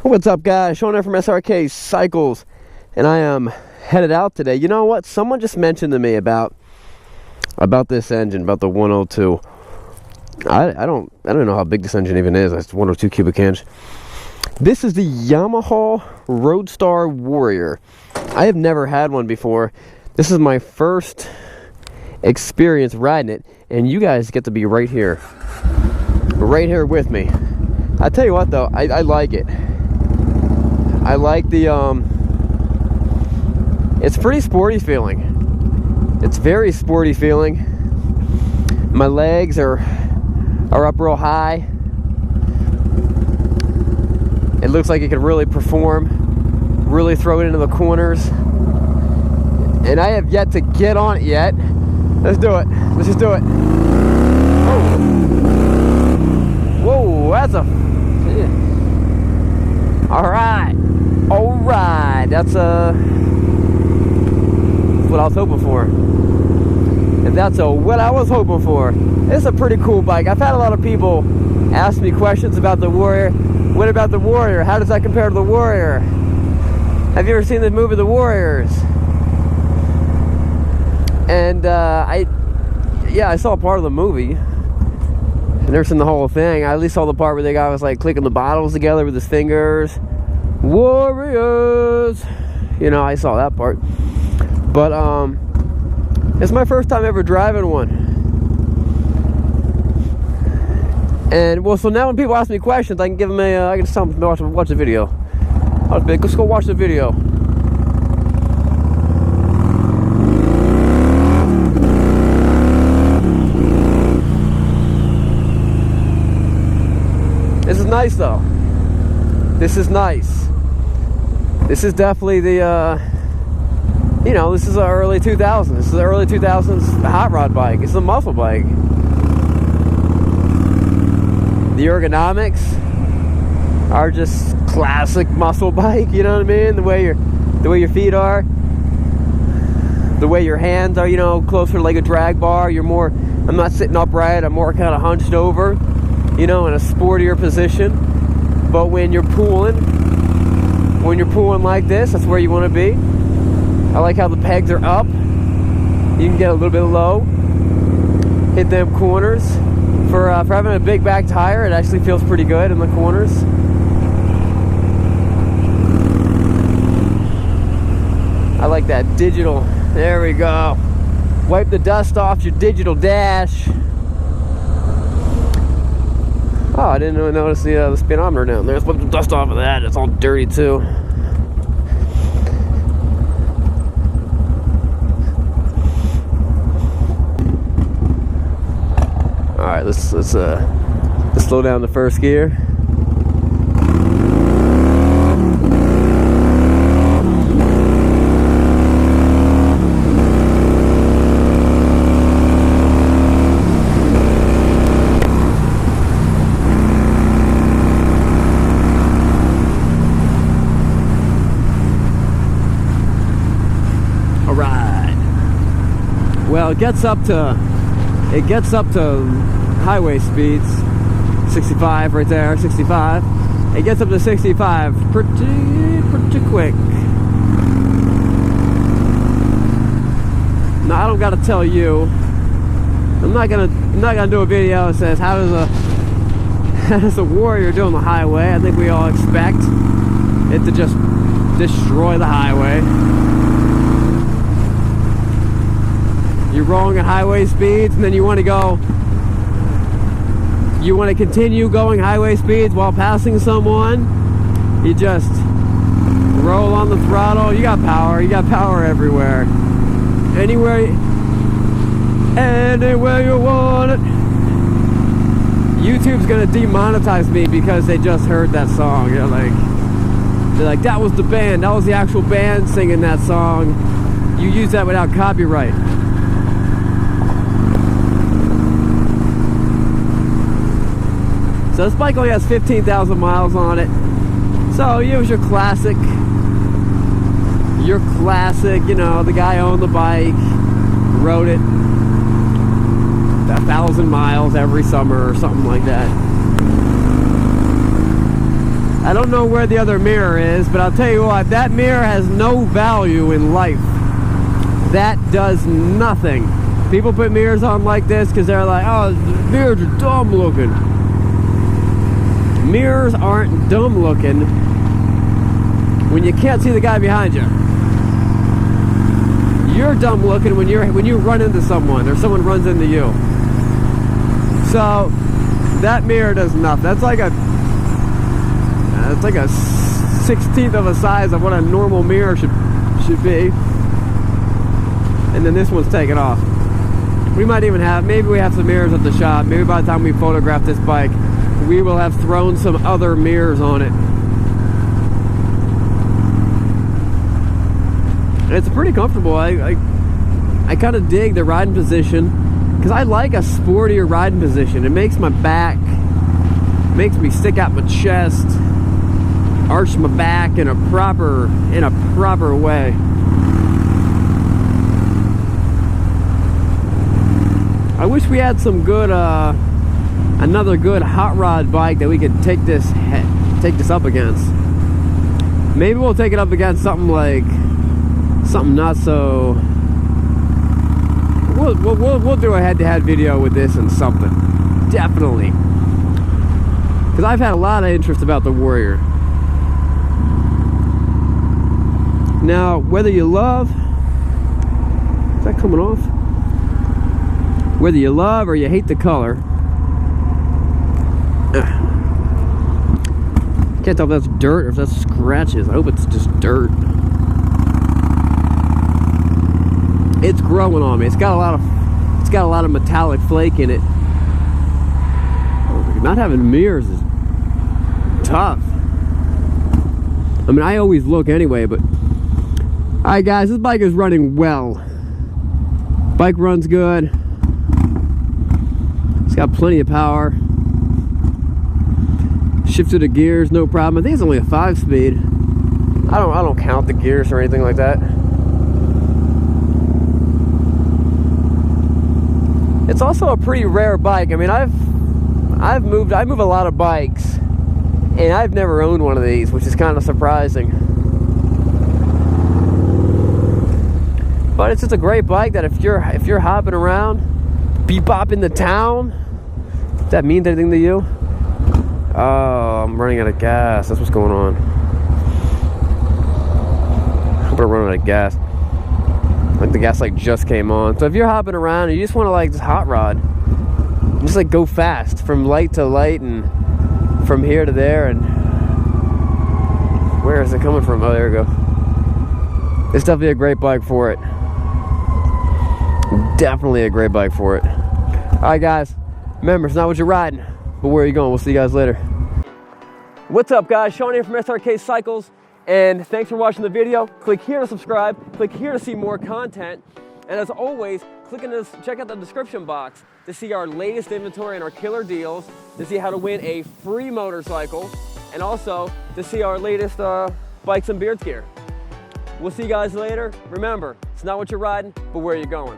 What's up, guys? Sean here from Srkcycles, and I am headed out today. You know what? Someone just mentioned to me about this engine, about the 102. I don't know how big this engine even is. It's 102 cubic inch. This is the Yamaha Roadstar Warrior. I have never had one before. This is my first experience riding it, and you guys get to be right here with me. I tell you what, though, I like it. I like the it's pretty sporty feeling. It's very sporty feeling. My legs are up real high. It looks like it could really perform, really throw it into the corners. And I have yet to get on it yet. Let's do it. Let's just do it. Oh. Whoa, that's a... Alright. Alright. That's what I was hoping for. And that's what I was hoping for. It's a pretty cool bike. I've had a lot of people ask me questions about the Warrior. What about the Warrior? How does that compare to the Warrior? Have you ever seen the movie The Warriors? And I saw part of the movie. I've never seen the whole thing. I at least saw the part where the guy was like clicking the bottles together with his fingers. Warriors! You know, I saw that part. But it's my first time ever driving one. And well, so now when people ask me questions, I can give them I can just tell them to watch the video. Let's go watch the video. This is nice, though. This is nice. This is definitely the, you know, this is an early 2000s. This is an early 2000s hot rod bike. It's a muscle bike. The ergonomics are just classic muscle bike. You know what I mean? The way your feet are, the way your hands are. You know, closer like a drag bar. You're more. I'm not sitting upright. I'm more kind of hunched over. You know, in a sportier position. But when you're pulling like this, that's where you want to be. I like how the pegs are up. You can get a little bit low. Hit them corners. For having a big back tire, it actually feels pretty good in the corners. I like that digital. There we go. Wipe the dust off your digital dash. Oh, I didn't really notice the speedometer down there. Let's wipe the dust off of that. It's all dirty too. All right, let's slow down the first gear. All right. Well, it gets up to highway speeds, 65 right there, 65. It gets up to 65 pretty quick. Now I don't gotta tell you. I'm not gonna do a video that says how does a Warrior do on the highway. I think we all expect it to just destroy the highway. You're rolling at highway speeds, and then you want to continue going highway speeds while passing someone. You just roll on the throttle. You got power everywhere. Anywhere you want it. YouTube's gonna demonetize me because they just heard that song. They're like, that was the band, that was the actual band singing that song. You use that without copyright. So this bike only has 15,000 miles on it. So it was your classic, you know, the guy owned the bike, rode it 1,000 miles every summer or something like that. I don't know where the other mirror is, but I'll tell you what, that mirror has no value in life. That does nothing. People put mirrors on like this because they're like, oh, mirrors are dumb looking. Mirrors aren't dumb looking when you can't see the guy behind you. You're dumb looking when you run into someone or someone runs into you. So that mirror does nothing. That's like a 1/16 of a size of what a normal mirror should be. And then this one's taken off. We might even have, maybe we have some mirrors at the shop. Maybe by the time we photograph this bike, we will have thrown some other mirrors on it. It's pretty comfortable. I kind of dig the riding position because I like a sportier riding position. It makes my back, makes me stick out my chest, arch my back in a proper way. I wish we had some good, another good hot rod bike that we could take this up against. Maybe we'll take it up against something like, something not so. We'll do a head-to-head video with this and something, definitely. Because I've had a lot of interest about the Warrior. Now, whether you love, is that coming off? Whether you love or you hate the color, can't tell if that's dirt or if that's scratches. I hope it's just dirt. It's growing on me. It's got a lot of metallic flake in it. Not having mirrors is tough. I mean, I always look anyway, but alright guys, this bike is running well. Bike runs good. It's got plenty of power. Shifted the gears, no problem. I think it's only a 5-speed. I don't count the gears or anything like that. It's also a pretty rare bike. I mean, I move a lot of bikes, and I've never owned one of these, which is kind of surprising. But it's just a great bike that if you're hopping around, bebopping the town, does that mean anything to you? Oh, I'm running out of gas. That's what's going on. I'm gonna run out of gas. Like the gas like just came on. So if you're hopping around and you just want to like just hot rod, just like go fast from light to light and from here to there, and where is it coming from? Oh, there we go. It's definitely a great bike for it. Definitely a great bike for it. Alright guys, remember, it's not what you're riding, but where are you going? We'll see you guys later. What's up guys, Sean here from Srkcycles, and thanks for watching the video. Click here to subscribe, click here to see more content, and as always, check out the description box to see our latest inventory and our killer deals, to see how to win a free motorcycle, and also to see our latest bikes and beards gear. We'll see you guys later. Remember, it's not what you're riding, but where you're going.